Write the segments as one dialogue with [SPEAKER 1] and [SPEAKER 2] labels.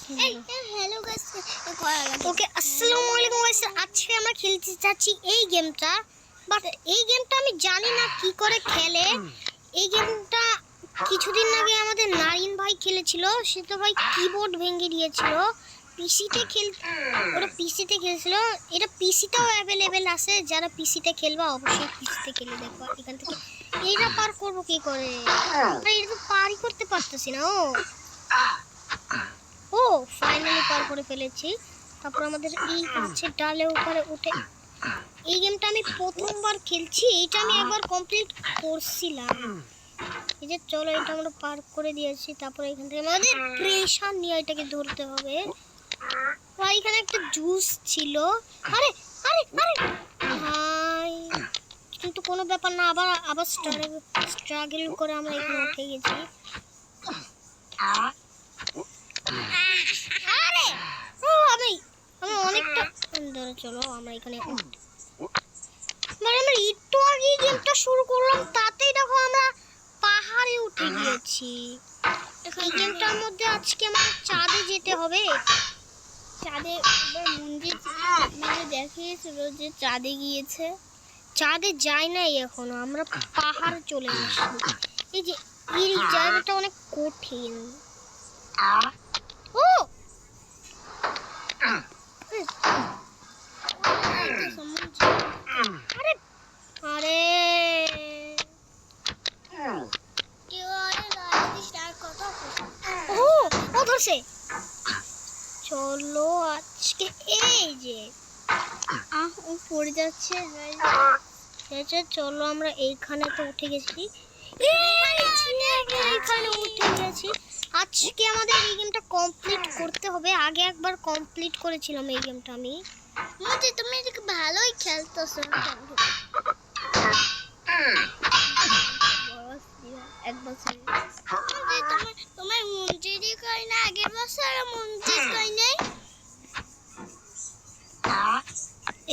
[SPEAKER 1] Hello guys, ওকে আসসালামু আলাইকুম guys. আজকে আমরা খেলতে যাচ্ছি এই গেমটা, বাট এই গেমটা আমি জানি না কি করে খেলে। এই গেমটা কিছুদিন আগে আমাদের নারিন ভাই খেলেছিল, সে তো ভাই কিবোর্ড ভেঙে দিয়েছিল। ওরা পিসিতে খেলছিল। এটা পিসিতেও অ্যাভেলেবেল আছে, যারা পিসিতে খেলবা অবশ্যই পিসিতে খেলে দেখো। এখান থেকে এইটা পার করবো কি করে? এটা তো পারই করতে পারতেছি না। ও ফাইনালি পার করে ফেলেছি। তারপর আমাদের এই গাছের ডালে উপরে উঠে, এই গেমটা আমি প্রথমবার খেলছি। এইটা আমি একবার কমপ্লিট করছিলাম। এই যে চলো, এটা আমরা পার করে দিয়েছি। তারপর এখান থেকে আমাদের প্রেশার নিয়ে এটাকে ধরতে হবে। আর এখানে একটা জুস ছিল। আরে আরে আরে ভাই, কিন্তু কোনো ব্যাপার না, আবার স্ট্রাগল করে আমরা এখানে উঠে গেছি। আরে আমি অনেকটা ধরে, চলো আমরা এখানে মানে আমরা একটু আগে গেমটা শুরু করলাম, তাতেই দেখো আমরা পাহাড়ে উঠে গিয়েছি। এই গেমটার মধ্যে আজকে আমাদের চাঁদে যেতে হবে।
[SPEAKER 2] চাঁদে মন্দির দেখিয়েছিল যে চাঁদে গিয়েছে।
[SPEAKER 1] চাঁদে যাই নাই এখনো, আমরা পাহাড়ে চলে আসছি। এই যে এই জায়গাটা অনেক কঠিন। ও আরে আরে ও ধরছে। চলো আজকে এই যে
[SPEAKER 2] ও পড়ে যাচ্ছে।
[SPEAKER 1] চলো আমরা এইখানে তো উঠে গেছি। এইখানে উঠে গেছি। আজকে আমাদের এই গেমটা কমপ্লিট করতে হবে। আগে একবার কমপ্লিট করেছিলাম এই গেমটা আমি।
[SPEAKER 2] তুমি ভালোই খেলতেছো। এক বছর তোমার মন্দিরই কই না, আগের বছর মন্দির কই নাই।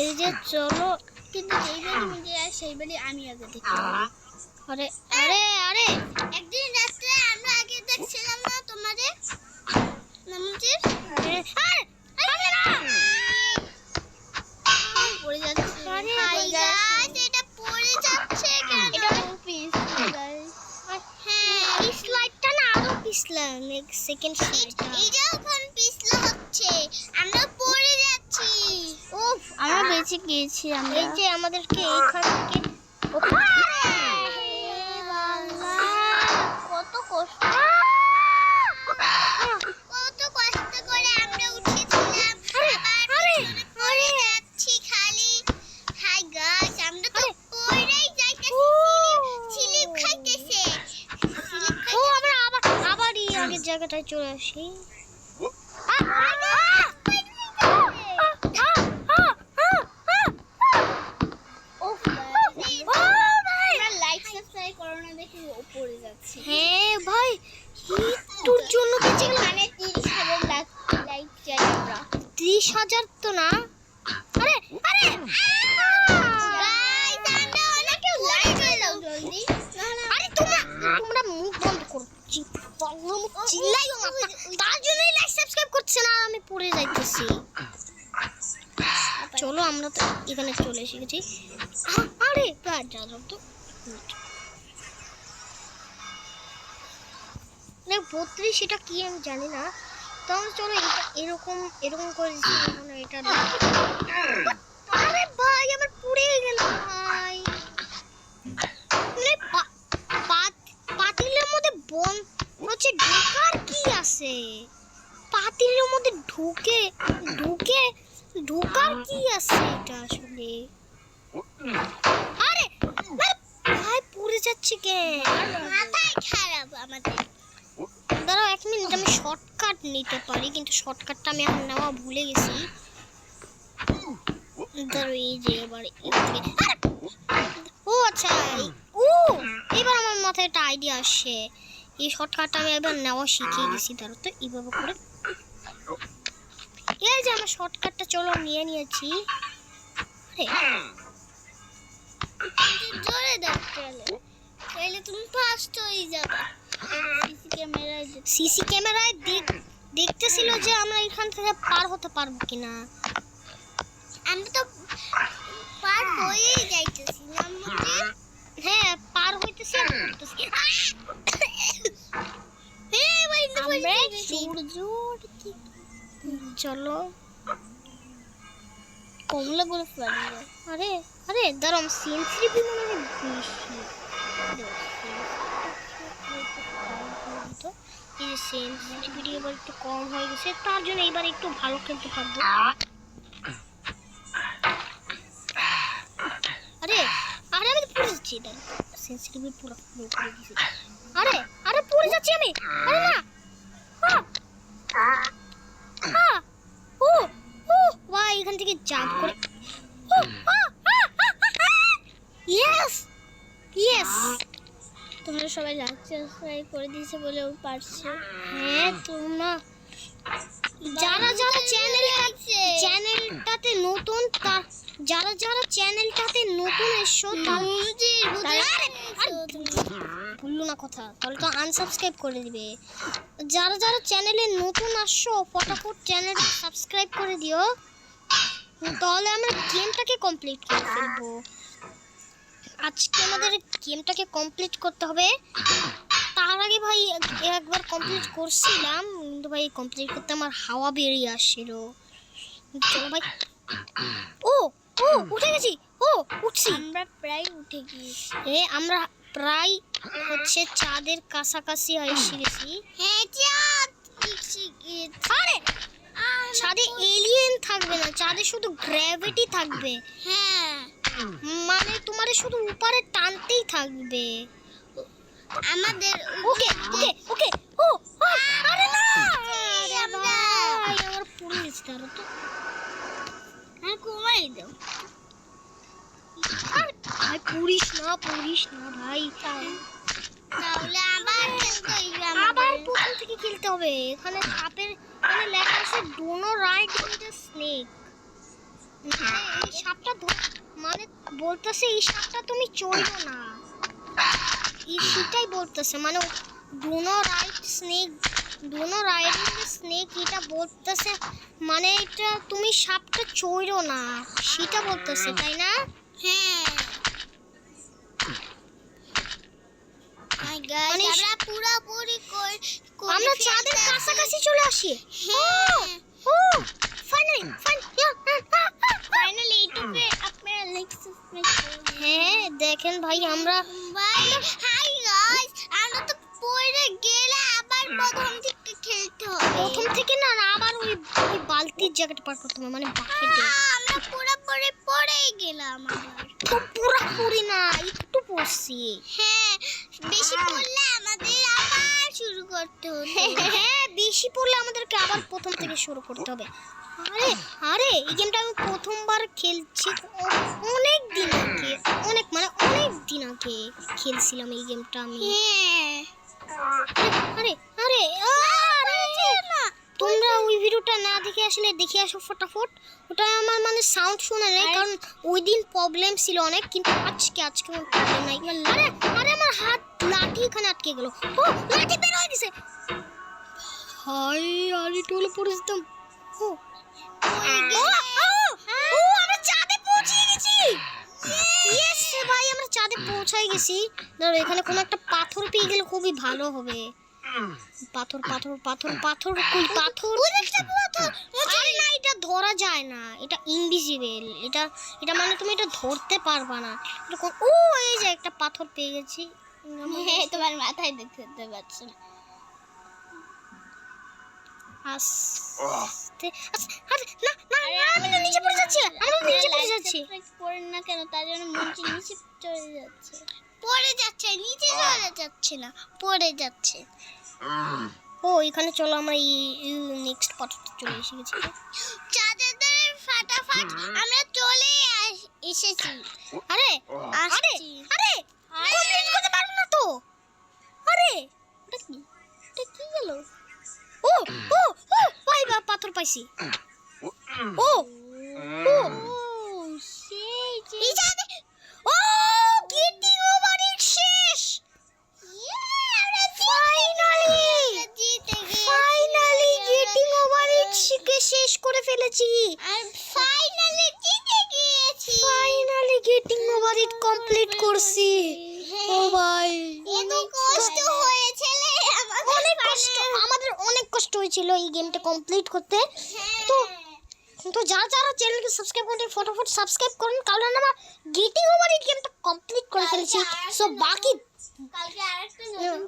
[SPEAKER 1] এই যে চলো,
[SPEAKER 2] কিন্তু যেইবারই মন্দির আর সেইবারই আমি আগে দেখলাম।
[SPEAKER 1] আরে আরে আরে
[SPEAKER 2] একদিন রাত্রে আমরা আগে দেখছিলাম না তোমাদের মন্দির। পড়ে যাচ্ছে। এটা পড়ে যাচ্ছে কেন? এটা পিস গাইস।
[SPEAKER 1] হ্যাঁ, এই স্লাইডটা না আরো পিছলাম। সেকেন্ড স্লাইডটা
[SPEAKER 2] এইটা এখন পিছলা হচ্ছে, আমরা পড়ে যাচ্ছি।
[SPEAKER 1] উফ,
[SPEAKER 2] আমরা বেঁচে গিয়েছি।
[SPEAKER 1] এই যে আমাদেরকে এইখান থেকে
[SPEAKER 2] কত কষ্ট করে আমরা উঠেছিলাম, আবার পড়ে যাচ্ছি খালি। হাই গাইস, আমরা তো পড়েই যাইতেছি। স্লিপ খাইতেছে।
[SPEAKER 1] ও আমরা আবার এই আগের জায়গাটায় চলে আসি। হ্যাঁ ভাই, তোর জন্য বেঁচে গেলাম।
[SPEAKER 2] মানে 30,000 লাইক চাই আমরা।
[SPEAKER 1] 30,000 তো না। আরে আরে
[SPEAKER 2] গাইস, আমরা অনেকে লাইক দাও জলদি।
[SPEAKER 1] আরে তোমরা মুখ বন্ধ করো, চিল্লাইও না। তার জন্যই লাইক সাবস্ক্রাইব করছে না, আমি পড়ে যাইতেছি। চলো আমরা তো এখানে চলে এসে গেছি। আরে যা তো 32, সেটা কি আমি জানি না। তাহলে চলো এরকম করে এটা। আরে ভাই আমার পুড়ে গেল ভাই। পাতিলের মধ্যে হচ্ছে ঢোকার কি আছে? পাতিলের মধ্যে ঢোকার কি আছে এটা আসলে? আরে ভাই পুড়ে যাচ্ছে কেন?
[SPEAKER 2] মাথায় খারাপ আমাদের।
[SPEAKER 1] দাঁড়াও 1 মিনিট, আমি শর্টকাট নিতে পারি, কিন্তু শর্টকাটটা আমি এখন নেওয়া ভুলে গেছি। ধরো এই যে এবার ও আচ্ছা, এবার আমার মাথায় একটা আইডিয়া আসছে। এই শর্টকাটটা আমি এবার নেওয়া শিখে গেছি। ধরো তো এইভাবে করে, এই যে আমার শর্টকাটটা চলো নিয়ে নিয়েছি।
[SPEAKER 2] জোরে দেখতে তাহলে তুমি ফার্স্ট হয়ে যাবে। সিসি ক্যামেরায়
[SPEAKER 1] সিসি ক্যামেরায় দেখতেছিল যে আমরা এখান থেকে পার হতে পারবো কিনা।
[SPEAKER 2] আমরা তো পার হয়েই যাইতেছিলাম মঞ্জিত।
[SPEAKER 1] হ্যাঁ পার হইতেছি আর করতেছি। আমরা চলো
[SPEAKER 2] কমলা করে পারবো।
[SPEAKER 1] আরে আরে দাঁড়াম সেন্সিটিভ মনে হয় বেশি। এই সেন্সিটিভিটি এবার একটু কম হয়ে গেছে, তার জন্য এবার একটু ভালো খেলতে পারবো। আরে আরে আমি তো পড়ে যাচ্ছি, সেন্সিটিভিটি পুরো করে দিয়েছি। আরে আরে পড়ে যাচ্ছি আমি। আরে না ও ও ভাই এখান থেকে জাম্প করে ইয়েস ইয়েস।
[SPEAKER 2] তোমরা সবাই লাইক সাবস্ক্রাইব করে দিয়েছে বলেও পারছে।
[SPEAKER 1] হ্যাঁ তোমরা যারা যারা চ্যানেলটাতে নতুন যারা যারা চ্যানেলটাতে নতুন এসো ভুললো না কথা, তাহলে তো আনসাবস্ক্রাইব করে দিবে। যারা যারা চ্যানেলে নতুন আসছো ফটাফট চ্যানেলটা সাবস্ক্রাইব করে দিও, তাহলে আমরা গেমটাকে কমপ্লিট করে ফেলবো। আজকে আমাদের গেমটাকে কমপ্লিট করতে হবে। তার আগে ভাই একবার কমপ্লিট করছিলাম, কিন্তু ভাই কমপ্লিট করতে আমার হাওয়া বেরিয়ে আসছিল। চলো ভাই। ও ও উঠে গেছি, ও উঠছি।
[SPEAKER 2] আমরা প্রায় উঠে গিয়েছি।
[SPEAKER 1] আমরা প্রায় হচ্ছে চাঁদের কাছাকাছি এসে গেছি।
[SPEAKER 2] হ্যাঁ চাঁদ এসে গেছে।
[SPEAKER 1] আরে চাঁদে এলিয়েন থাকবে না, চাঁদে শুধু গ্র্যাভিটি থাকবে।
[SPEAKER 2] হ্যাঁ
[SPEAKER 1] মানে তোমার শুধু উপরে টানতেই থাকবে।
[SPEAKER 2] আমাদের
[SPEAKER 1] ওকে ওকে ওকে ও আরে না
[SPEAKER 2] আরে
[SPEAKER 1] আমরা আমার পুরো গেছে তার তো।
[SPEAKER 2] হ্যাঁ কমাই দাও।
[SPEAKER 1] ভাই পুরিস না ভাই,
[SPEAKER 2] তাহলে আবার খেলতে হইবে।
[SPEAKER 1] আবার প্রথম থেকে খেলতে হবে। এখানে সাপের মানে লেখা আছে do not write in the snake. এই সাপটা মানে বলতেছে এই সাপটা তুমি চড়ো না, সেটাই বলতেছে। মানে do not write snake, do not write in the snake এটা বলতেছে, মানে এটা তুমি সাপটা চড়ো না সেটা বলতেছে, তাই না?
[SPEAKER 2] হ্যাঁ
[SPEAKER 1] মানে
[SPEAKER 2] আমরা পুরোপুরি
[SPEAKER 1] আমরা চাঁদের কাছাকাছি চলে আসি।
[SPEAKER 2] হ্যাঁ
[SPEAKER 1] ও ফাইনালি
[SPEAKER 2] ফাইনালি ইউটিউবে আপনারা লাইক সাবস্ক্রাইব করুন।
[SPEAKER 1] হ্যাঁ দেখেন ভাই আমরা
[SPEAKER 2] ভাই হাই গাইস, আমরা তো পড়ে গেলে আবার প্রথম থেকে খেলতে হবে।
[SPEAKER 1] প্রথম থেকে না আবার ওই বালতির জায়গাটা পার করতে হবে, মানে বাকেটে।
[SPEAKER 2] আমরা পুরোপুরি পড়েই গেলাম আবার।
[SPEAKER 1] তো পুরোপুরি না একটু পড়ছি।
[SPEAKER 2] হ্যাঁ বেশি পড়লে আমাদের আবার শুরু করতে হবে।
[SPEAKER 1] হ্যাঁ বেশি পড়লে আমাদেরকে আবার প্রথম থেকে শুরু করতে হবে। আরে আরে এই গেমটা আমি প্রথমবার খেলছি অনেক দিন আগে, অনেক দিন আগে খেলছিলাম এই গেমটা আমি।
[SPEAKER 2] হ্যাঁ
[SPEAKER 1] আরে আরে না তোমরা ওই ভিডিওটা না দেখে আসলে দেখে আসো ফটাফট। ওটা আমার মানে সাউন্ড শোনা নেই, কারণ ওই দিন প্রবলেম ছিল অনেক, কিন্তু আজকে কোনো প্রবলেম নাই। আরে আরে আমার হাত লাঠি এখানে আটকে গেল। ও লাঠি বের হয়ে গেছে। হাই আরে টলে পড়ে যেতাম। ও আমরা চাঁদে পৌঁছে গেছি। ইয়েস ভাই আমরা চাঁদে পৌঁছাই গেছি। ধরো এখানে কোনো একটা পাথর পেয়ে গেলে খুবই ভালো হবে। পাথর পাথর পাথর পাথর কই পাথর, আরে না এটা ধরা যায় না, এটা ইনভিজিবল। এটা মানে তুমি এটা ধরতে পারবা না। ও এই যে একটা পাথর পেয়ে গেছি।
[SPEAKER 2] হ্যাঁ তোমার মাথায় দেখতে পাচ্ছ না।
[SPEAKER 1] আস্তে আরে না না আমি তো নিচে পড়ে যাচ্ছি, আমি তো নিচে পড়ে যাচ্ছি।
[SPEAKER 2] পড়েন না কেন, তার জন্য মঞ্চে নিচে চলে যাচ্ছে। পড়ে যাচ্ছে, নিচে চলে যাচ্ছে না, পড়ে যাচ্ছে।
[SPEAKER 1] ও এখানে চলো আমরা নেক্সট পার্টে চলে এসে গেছি।
[SPEAKER 2] চাঁদের ফাটাফাট আমরা চলে এসেছি।
[SPEAKER 1] আরে আরে
[SPEAKER 2] আসছি।
[SPEAKER 1] আরে কমপ্লিট করতে পারবো না তো। আরে এটা কি গেল? ও ও ও ভাই বা পাথর পাইছি। ও ও
[SPEAKER 2] সেই
[SPEAKER 1] এই যাবে। ও গেটিং ওভার ইট শেষ। ফাইনালি
[SPEAKER 2] জিতে গেছি।
[SPEAKER 1] ফাইনালি গেটিং শিখে শেষ করে ফেলেছি।
[SPEAKER 2] আর ফাইনালি জিতে গিয়েছি।
[SPEAKER 1] Finally getting over it complete করছি। ও ভাই
[SPEAKER 2] এত কষ্ট হয়েছে রে আমাদের।
[SPEAKER 1] অনেক কষ্ট, আমাদের অনেক কষ্ট হয়েছিল এই গেমটা কমপ্লিট করতে। তো তো যারা যারা চ্যানেলকে সাবস্ক্রাইব করেন ফটাফট সাবস্ক্রাইব করুন, কারণ আমরা গেটিং ওভার ইট গেমটা কমপ্লিট করে ফেলেছি। সো বাকি
[SPEAKER 2] কালকে আরেকটা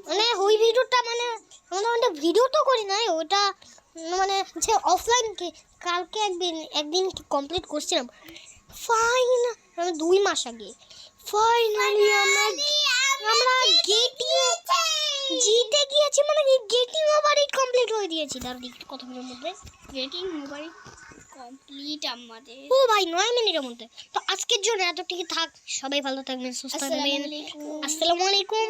[SPEAKER 1] মানে ওই ভিডিওটা মানে আমরা ভিডিও তো করি নাই, ওটা মানে যে অফলাইন কালকে একদিন কমপ্লিট করছিলাম। ফাইন মানে 2 মাস আগে ফাইনালি আমরা গেটিং জিতে গিয়েছি, মানে গেটিং ওভার ইট কমপ্লিট হয়ে দিয়েছি। তার কতক্ষণের মধ্যে
[SPEAKER 2] গেটিং ওভার কমপ্লিট আমাদের।
[SPEAKER 1] ও ভাই 9 মিনিটের মধ্যে। তো আজকের জন্য এতটুকু থাক, সবাই ভালো থাকবেন, সুস্থ থাকবেন।
[SPEAKER 2] আসসালামু আলাইকুম।
[SPEAKER 1] আসসালামু আলাইকুম।